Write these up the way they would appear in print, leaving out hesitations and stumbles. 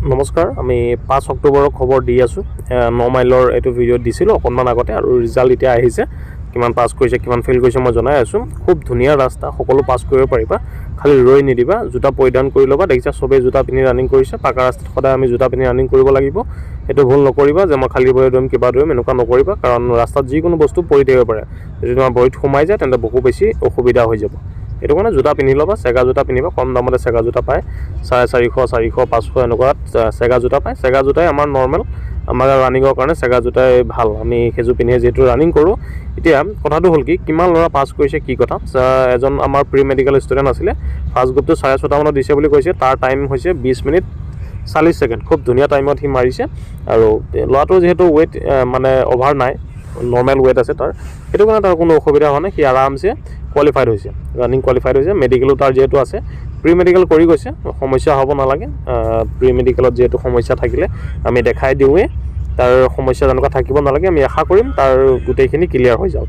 নমস্কাৰ, আমি 5 অক্টোবৰৰ খবৰ দি আছোঁ। 9 মাইলৰ এইটো ভিডিঅ'ত দিছিলোঁ অকণমান আগতে, আৰু ৰিজাল্ট এতিয়া আহিছে। কিমান পাছ কৰিছে, কিমান ফেইল কৰিছে মই জনাই আছোঁ। খুব ধুনীয়া ৰাস্তা, সকলো পাছ কৰিব পাৰিবা, খালি ৰৈ নিদিবা, জোতা পৰিধান কৰি ল'বা। দেখিছা চবেই জোতা পিন্ধি ৰানিং কৰিছে। পাকা ৰাস্তাত সদায় আমি জোতা পিন্ধি ৰানিং কৰিব লাগিব। সেইটো ভুল নকৰিবা যে মই খালী ভৰি দৌৰিম, কিবা দৌৰিম, এনেকুৱা নকৰিবা, কাৰণ ৰাস্তাত যিকোনো বস্তু পৰি থাকিব পাৰে। যদি তোমাৰ ভৰিত সোমাই যায় তেন্তে বহু বেছি অসুবিধা হৈ যাব। সেইটো কাৰণে জোতা পিন্ধি ল'বা, চেগা জোতা পিন্ধিবা। কম দামতে চেগা জোতা পায়, 450, 400, 500 এনেকুৱাত চেগা জোতা পায়। চেগা জোতাই আমাৰ নৰ্মেল, আমাৰ ৰানিঙৰ কাৰণে চেগা জোতাই ভাল। আমি সেইযোৰ পিন্ধিয়ে যিহেতু ৰানিং কৰোঁ। এতিয়া কথাটো হ'ল কি, কিমান ল'ৰা পাছ কৰিছে কি কথা। এজন আমাৰ প্ৰি মেডিকেল ষ্টুডেণ্ট আছিলে, ফাৰ্ষ্ট গ্ৰুপটো 6:30 মানত দিছে বুলি কৈছে। তাৰ টাইম হৈছে 20 মিনিট 40 ছেকেণ্ড। খুব ধুনীয়া টাইমত সি মাৰিছে। আৰু ল'ৰাটোৰ যিহেতু ৱেইট মানে অভাৰ নাই, নৰ্মেল ৱেইট আছে তাৰ, সেইটো কাৰণে তাৰ কোনো অসুবিধা হোৱা নাই। সি আৰামছে কোৱালিফাইড হৈছে, ৰানিং কোৱালিফাইড হৈছে। মেডিকেলো তাৰ যিহেতু আছে, প্ৰি মেডিকেল কৰি গৈছে, সমস্যা হ'ব নালাগে। প্ৰি মেডিকেলত যিহেতু সমস্যা থাকিলে আমি দেখাই দিওঁৱেই, তাৰ সমস্যা তেনেকুৱা থাকিব নালাগে। আমি আশা কৰিম তাৰ গোটেইখিনি ক্লিয়াৰ হৈ যাওক।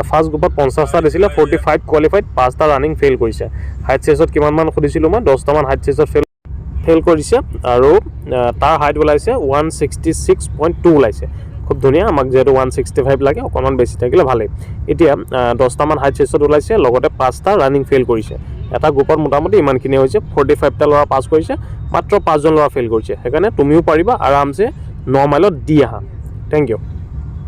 ফাৰ্ষ্ট গ্ৰুপত 50টা দিছিলে, 45 কোৱালিফাইড, 5টা ৰানিং ফেইল কৰিছে। হাইট চেজত কিমানমান সুধিছিলোঁ মই, 10টামান হাইট চেজত ফেইল কৰিছে। আৰু তাৰ হাইট ওলাইছে 166.2 ওলাইছে। খুব ধুনীয়া। আমাক যিহেতু 165 লাগে, অকণমান বেছি থাকিলে ভালেই। এতিয়া 10টামান হাইট চেজত ওলাইছে, লগতে 5টা ৰানিং ফেইল কৰিছে। এটা গ্ৰুপত মোটামুটি ইমানখিনি হৈছে। 45টা ল'ৰা পাছ কৰিছে, মাত্ৰ 5জন ল'ৰা ফেইল কৰিছে। সেইকাৰণে তুমিও পাৰিবা, আৰামছে 9 মাইলত দি আহা। Thank U.